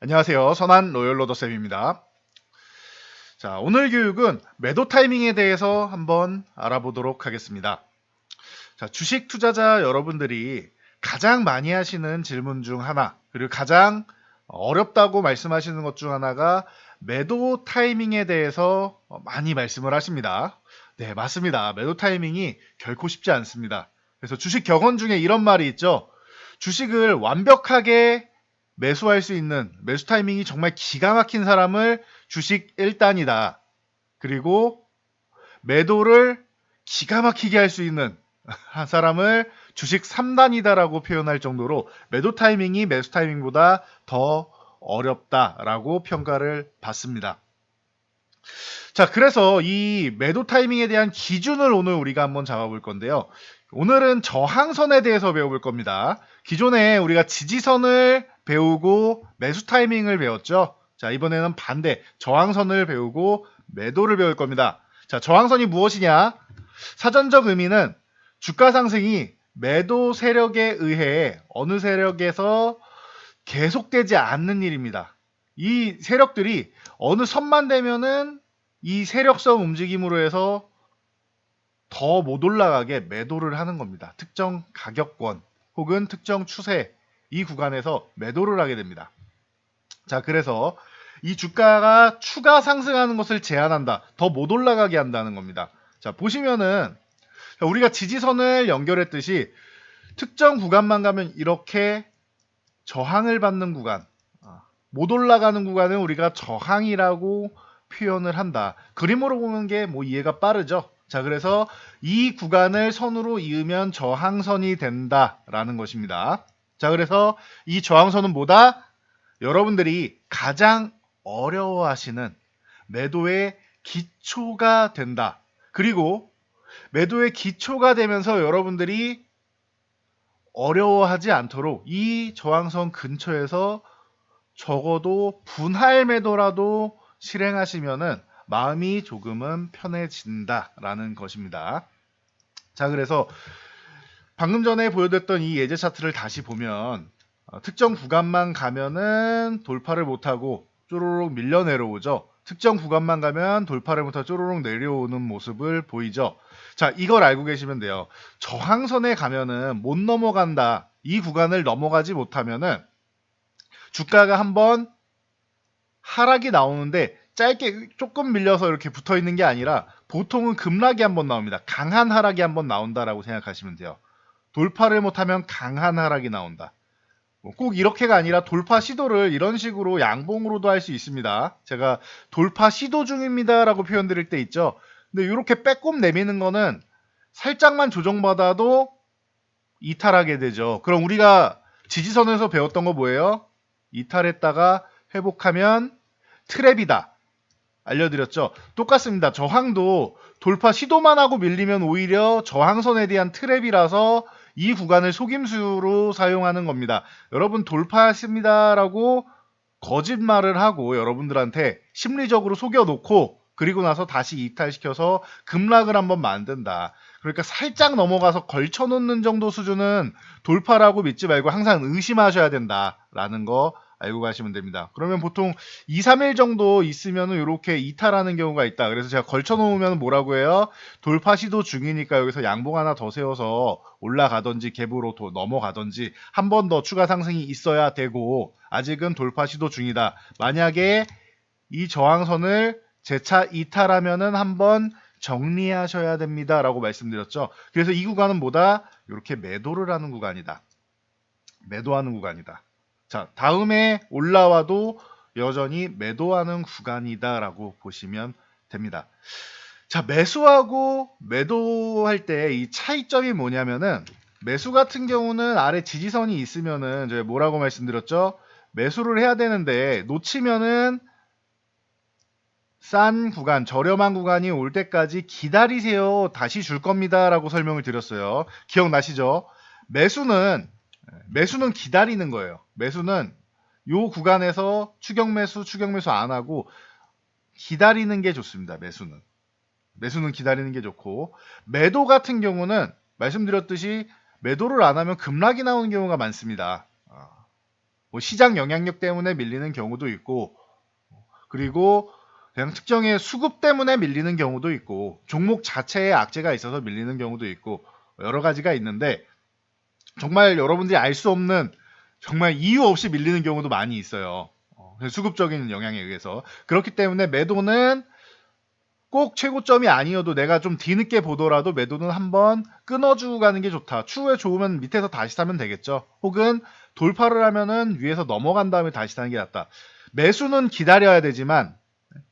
안녕하세요. 선한 로열로더쌤입니다. 자, 오늘 교육은 매도 타이밍에 대해서 한번 알아보도록 하겠습니다. 자, 주식 투자자 여러분들이 가장 많이 하시는 질문 중 하나, 그리고 가장 어렵다고 말씀하시는 것 중 하나가 매도 타이밍에 대해서 많이 말씀을 하십니다. 네, 맞습니다. 매도 타이밍이 결코 쉽지 않습니다. 그래서 주식 격언 중에 이런 말이 있죠. 주식을 완벽하게 매수할 수 있는 매수 타이밍이 정말 기가 막힌 사람을 주식 1단이다. 그리고 매도를 기가 막히게 할 수 있는 한 사람을 주식 3단이다라고 표현할 정도로 매도 타이밍이 매수 타이밍보다 더 어렵다라고 평가를 받습니다. 자, 그래서 이 매도 타이밍에 대한 기준을 오늘 우리가 한번 잡아볼 건데요. 오늘은 저항선에 대해서 배워볼 겁니다. 기존에 우리가 지지선을 배우고 매수 타이밍을 배웠죠. 자, 이번에는 반대 저항선을 배우고 매도를 배울 겁니다. 자, 저항선이 무엇이냐? 사전적 의미는 주가 상승이 매도 세력에 의해 어느 세력에서 계속되지 않는 일입니다. 이 세력들이 어느 선만 되면은 이 세력성 움직임으로 해서 더 못 올라가게 매도를 하는 겁니다. 특정 가격권 혹은 특정 추세 이 구간에서 매도를 하게 됩니다. 자, 그래서 이 주가가 추가 상승하는 것을 제한한다. 더 못 올라가게 한다는 겁니다. 자, 보시면은 우리가 지지선을 연결했듯이 특정 구간만 가면 이렇게 저항을 받는 구간, 못 올라가는 구간은 우리가 저항이라고 표현을 한다. 그림으로 보는 게 뭐 이해가 빠르죠. 자, 그래서 이 구간을 선으로 이으면 저항선이 된다라는 것입니다. 자, 그래서 이 저항선은 뭐다? 여러분들이 가장 어려워하시는 매도의 기초가 된다. 그리고 매도의 기초가 되면서 여러분들이 어려워하지 않도록 이 저항선 근처에서 적어도 분할 매도라도 실행하시면은 마음이 조금은 편해진다라는 것입니다. 자, 그래서 방금 전에 보여드렸던 이 예제 차트를 다시 보면 특정 구간만 가면은 돌파를 못하고 쪼로록 밀려 내려오죠. 특정 구간만 가면 돌파를 못하고 쪼로록 내려오는 모습을 보이죠. 자, 이걸 알고 계시면 돼요. 저항선에 가면은 못 넘어간다. 이 구간을 넘어가지 못하면은 주가가 한번 하락이 나오는데 짧게 조금 밀려서 이렇게 붙어 있는 게 아니라 보통은 급락이 한번 나옵니다. 강한 하락이 한번 나온다라고 생각하시면 돼요. 돌파를 못하면 강한 하락이 나온다. 꼭 이렇게가 아니라 돌파 시도를 이런 식으로 양봉으로도 할 수 있습니다. 제가 돌파 시도 중입니다라고 표현 드릴 때 있죠. 근데 이렇게 빼꼼 내미는 거는 살짝만 조정받아도 이탈하게 되죠. 그럼 우리가 지지선에서 배웠던 거 뭐예요? 이탈했다가 회복하면 트랩이다. 알려드렸죠. 똑같습니다. 저항도 돌파 시도만 하고 밀리면 오히려 저항선에 대한 트랩이라서 이 구간을 속임수로 사용하는 겁니다. 여러분 돌파했습니다라고 거짓말을 하고 여러분들한테 심리적으로 속여놓고 그리고 나서 다시 이탈시켜서 급락을 한번 만든다. 그러니까 살짝 넘어가서 걸쳐놓는 정도 수준은 돌파라고 믿지 말고 항상 의심하셔야 된다라는 거 알고 가시면 됩니다. 그러면 보통 2, 3일 정도 있으면 이렇게 이탈하는 경우가 있다. 그래서 제가 걸쳐놓으면 뭐라고 해요? 돌파 시도 중이니까 여기서 양봉 하나 더 세워서 올라가든지 갭으로 넘어가든지 한 번 더 추가 상승이 있어야 되고 아직은 돌파 시도 중이다. 만약에 이 저항선을 재차 이탈하면은 한번 정리하셔야 됩니다. 라고 말씀드렸죠. 그래서 이 구간은 뭐다? 이렇게 매도를 하는 구간이다. 매도하는 구간이다. 자, 다음에 올라와도 여전히 매도하는 구간이다 라고 보시면 됩니다. 자, 매수하고 매도할 때 이 차이점이 뭐냐면은 매수 같은 경우는 아래 지지선이 있으면은 제가 뭐라고 말씀드렸죠? 매수를 해야 되는데 놓치면은 싼 구간, 저렴한 구간이 올 때까지 기다리세요. 다시 줄 겁니다. 라고 설명을 드렸어요. 기억나시죠? 매수는 기다리는 거예요. 매수는 요 구간에서 추격 매수 안 하고 기다리는 게 좋습니다. 매수는 기다리는 게 좋고 매도 같은 경우는 말씀드렸듯이 매도를 안 하면 급락이 나오는 경우가 많습니다. 뭐 시장 영향력 때문에 밀리는 경우도 있고, 그리고 그냥 특정의 수급 때문에 밀리는 경우도 있고, 종목 자체에 악재가 있어서 밀리는 경우도 있고, 여러 가지가 있는데, 정말 여러분들이 알 수 없는, 정말 이유 없이 밀리는 경우도 많이 있어요. 수급적인 영향에 의해서. 그렇기 때문에 매도는 꼭 최고점이 아니어도 내가 좀 뒤늦게 보더라도 매도는 한번 끊어주고 가는 게 좋다. 추후에 좋으면 밑에서 다시 사면 되겠죠. 혹은 돌파를 하면은 위에서 넘어간 다음에 다시 사는 게 낫다. 매수는 기다려야 되지만,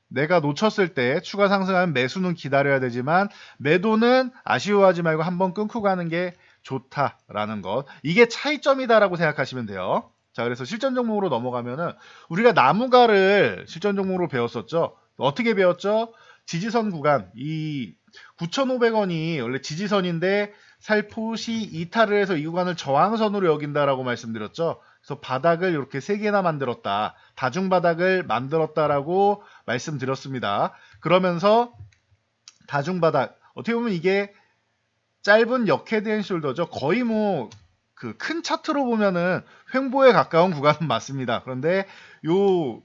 내가 놓쳤을 때 추가 상승하면 매수는 기다려야 되지만, 매도는 아쉬워하지 말고 한번 끊고 가는 게 좋다라는 것. 이게 차이점이다라고 생각하시면 돼요. 자, 그래서 실전 종목으로 넘어가면은 우리가 나무가를 실전 종목으로 배웠었죠. 어떻게 배웠죠? 지지선 구간, 이 9,500원이 원래 지지선인데 살포시 이탈을 해서 이 구간을 저항선으로 여긴다라고 말씀드렸죠. 그래서 바닥을 이렇게 3개나 만들었다. 다중바닥을 만들었다라고 말씀드렸습니다. 그러면서 다중바닥, 어떻게 보면 이게 짧은 역헤드앤숄더죠. 거의 뭐 그 큰 차트로 보면은 횡보에 가까운 구간은 맞습니다. 그런데 요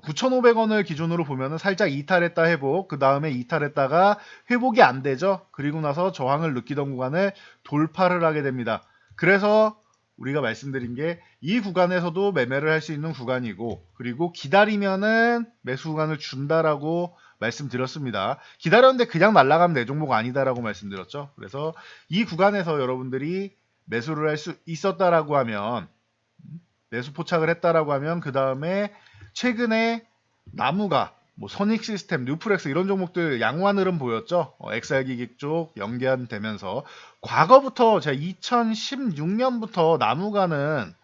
9,500원을 기준으로 보면은 살짝 이탈했다 회복, 그 다음에 이탈했다가 회복이 안 되죠. 그리고 나서 저항을 느끼던 구간을 돌파를 하게 됩니다. 그래서 우리가 말씀드린 게 이 구간에서도 매매를 할 수 있는 구간이고, 그리고 기다리면은 매수 구간을 준다라고 말씀드렸습니다. 기다렸는데 그냥 날아가면 내 종목 아니다라고 말씀드렸죠. 그래서 이 구간에서 여러분들이 매수를 할 수 있었다라고 하면, 매수 포착을 했다라고 하면, 그 다음에 최근에 나무가 뭐 선익 시스템, 뉴프렉스 이런 종목들 양호한 흐름 보였죠. XR기기 쪽 연계되면서 과거부터 제가 2016년부터 나무가는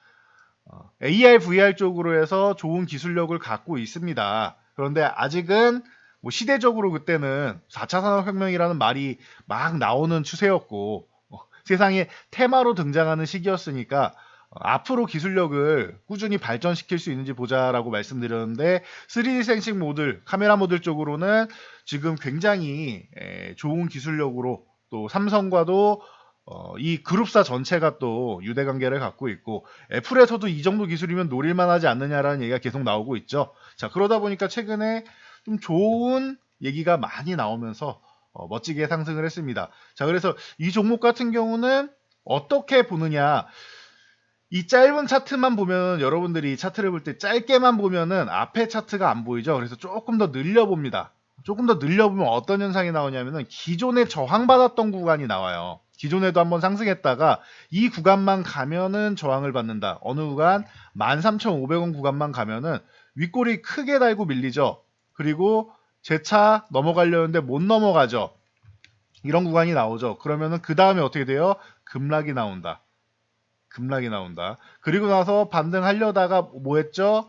AR, VR 쪽으로 해서 좋은 기술력을 갖고 있습니다. 그런데 아직은 뭐 시대적으로 그때는 4차 산업혁명이라는 말이 막 나오는 추세였고, 세상에 테마로 등장하는 시기였으니까 앞으로 기술력을 꾸준히 발전시킬 수 있는지 보자라고 말씀드렸는데, 3D 센싱 모듈, 카메라 모듈 쪽으로는 지금 굉장히 좋은 기술력으로, 또 삼성과도 이 그룹사 전체가 또 유대관계를 갖고 있고, 애플에서도 이 정도 기술이면 노릴만 하지 않느냐라는 얘기가 계속 나오고 있죠. 자, 그러다 보니까 최근에 좀 좋은 얘기가 많이 나오면서 멋지게 상승을 했습니다. 자, 그래서 이 종목 같은 경우는 어떻게 보느냐, 이 짧은 차트만 보면, 여러분들이 차트를 볼 때 짧게만 보면은 앞에 차트가 안 보이죠. 그래서 조금 더 늘려봅니다. 조금 더 늘려보면 어떤 현상이 나오냐면은 기존에 저항받았던 구간이 나와요. 기존에도 한번 상승했다가 이 구간만 가면은 저항을 받는다. 어느 구간? 13,500원 구간만 가면은 윗골이 크게 달고 밀리죠. 그리고 제 차 넘어가려는데 못 넘어가죠. 이런 구간이 나오죠. 그러면은 그 다음에 어떻게 돼요? 급락이 나온다. 급락이 나온다. 그리고 나서 반등하려다가 뭐 했죠?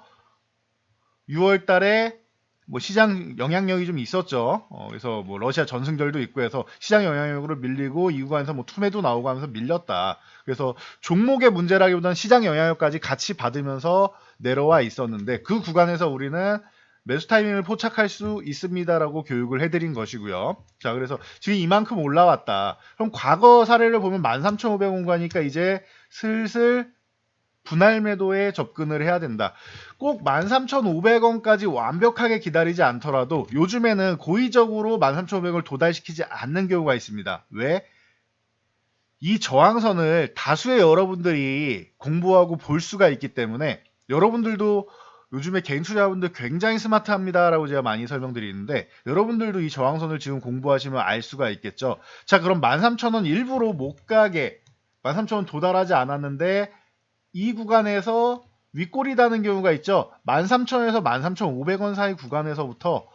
6월 달에 뭐 시장 영향력이 좀 있었죠. 그래서 뭐 러시아 전승절도 있고 해서 시장 영향력으로 밀리고, 이 구간에서 뭐 투매도 나오고 하면서 밀렸다. 그래서 종목의 문제라기보다는 시장 영향력까지 같이 받으면서 내려와 있었는데, 그 구간에서 우리는 매수 타이밍을 포착할 수 있습니다라고 교육을 해드린 것이고요. 자, 그래서 지금 이만큼 올라왔다. 그럼 과거 사례를 보면 13,500원 가니까 이제 슬슬 분할 매도에 접근을 해야 된다. 꼭 13,500원까지 완벽하게 기다리지 않더라도 요즘에는 고의적으로 13,500원을 도달시키지 않는 경우가 있습니다. 왜? 이 저항선을 다수의 여러분들이 공부하고 볼 수가 있기 때문에, 여러분들도 요즘에 개인 투자분들 굉장히 스마트합니다라고 제가 많이 설명드리는데, 여러분들도 이 저항선을 지금 공부하시면 알 수가 있겠죠. 자, 그럼 13,000원 일부러 못 가게, 13,000원 도달하지 않았는데 이 구간에서 윗골이 다는 경우가 있죠. 13,000원에서 13,500원 사이 구간에서부터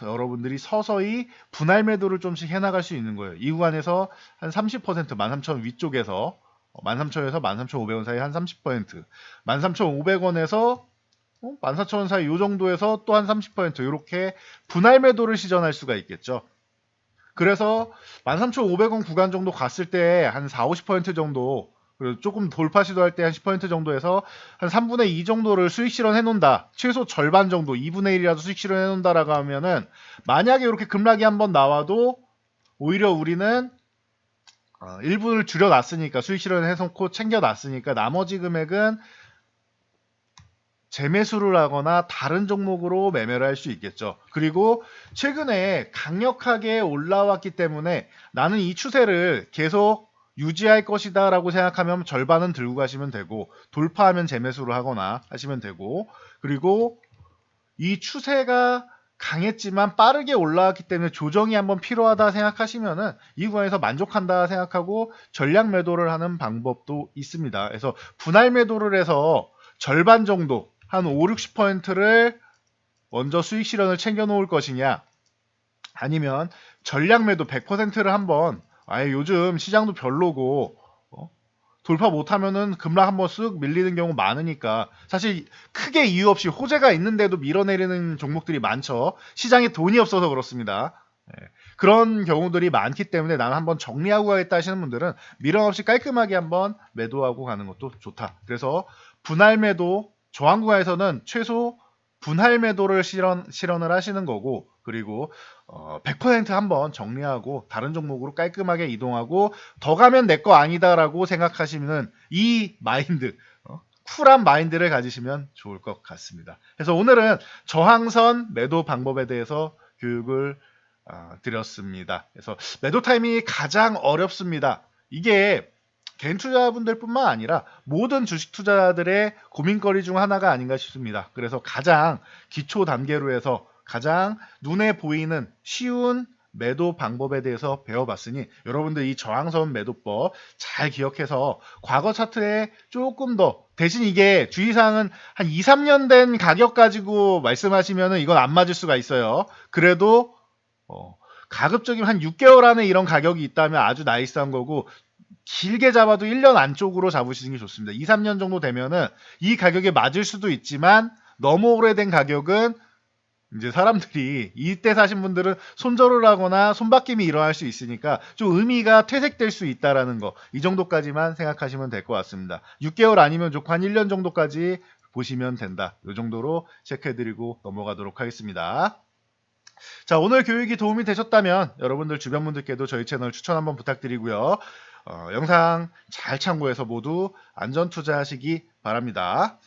여러분들이 서서히 분할 매도를 좀씩 해나갈 수 있는 거예요. 이 구간에서 한 30%, 13,000원 위쪽에서 13,000원에서 13,500원 사이 한 30%, 13,500원에서 14,000원 사이 이 정도에서 또 한 30% 이렇게 분할 매도를 시전할 수가 있겠죠. 그래서 13,500원 구간 정도 갔을 때 한 4, 50% 정도, 그리고 조금 돌파 시도할 때 한 10% 정도에서 한 3분의 2 정도를 수익 실현해 놓는다. 최소 절반 정도, 2분의 1이라도 수익 실현해 놓는다라고 하면은, 만약에 이렇게 급락이 한번 나와도 오히려 우리는 일부를 줄여놨으니까, 수익 실현해 놓고 챙겨놨으니까 나머지 금액은 재매수를 하거나 다른 종목으로 매매를 할 수 있겠죠. 그리고 최근에 강력하게 올라왔기 때문에 나는 이 추세를 계속 유지할 것이다 라고 생각하면 절반은 들고 가시면 되고, 돌파하면 재매수를 하거나 하시면 되고, 그리고 이 추세가 강했지만 빠르게 올라왔기 때문에 조정이 한번 필요하다 생각하시면은 이 구간에서 만족한다 생각하고 전량 매도를 하는 방법도 있습니다. 그래서 분할 매도를 해서 절반 정도 한 5, 60%를 먼저 수익 실현을 챙겨 놓을 것이냐, 아니면 전량 매도 100%를 한번, 아예 요즘 시장도 별로고 돌파 못하면은 급락 한번 쓱 밀리는 경우 많으니까, 사실 크게 이유 없이 호재가 있는데도 밀어내리는 종목들이 많죠. 시장에 돈이 없어서 그렇습니다. 예, 그런 경우들이 많기 때문에 나는 한번 정리하고 가겠다 하시는 분들은 미련 없이 깔끔하게 한번 매도하고 가는 것도 좋다. 그래서 분할 매도, 저항 구간에서는 최소 분할 매도를 실현을 하시는 거고, 그리고 100% 한번 정리하고 다른 종목으로 깔끔하게 이동하고, 더 가면 내 거 아니다라고 생각하시면 이 마인드, 쿨한 마인드를 가지시면 좋을 것 같습니다. 그래서 오늘은 저항선 매도 방법에 대해서 교육을 드렸습니다. 그래서 매도 타이밍이 가장 어렵습니다. 이게 개인 투자분들뿐만 아니라 모든 주식 투자자들의 고민거리 중 하나가 아닌가 싶습니다. 그래서 가장 기초 단계로 해서 가장 눈에 보이는 쉬운 매도 방법에 대해서 배워봤으니, 여러분들 이 저항선 매도법 잘 기억해서 과거 차트에 조금 더, 대신 이게 주의사항은 한 2, 3년 된 가격 가지고 말씀하시면 이건 안 맞을 수가 있어요. 그래도 가급적이면 한 6개월 안에 이런 가격이 있다면 아주 나이스한 거고, 길게 잡아도 1년 안쪽으로 잡으시는 게 좋습니다. 2, 3년 정도 되면은 이 가격에 맞을 수도 있지만, 너무 오래된 가격은 이제 사람들이, 이때 사신 분들은 손절을 하거나 손바뀜이 일어날 수 있으니까 좀 의미가 퇴색될 수 있다라는 거, 이 정도까지만 생각하시면 될 것 같습니다. 6개월 아니면 좋고 한 1년 정도까지 보시면 된다. 이 정도로 체크해드리고 넘어가도록 하겠습니다. 자, 오늘 교육이 도움이 되셨다면 여러분들 주변 분들께도 저희 채널 추천 한번 부탁드리고요. 영상 잘 참고해서 모두 안전 투자하시기 바랍니다.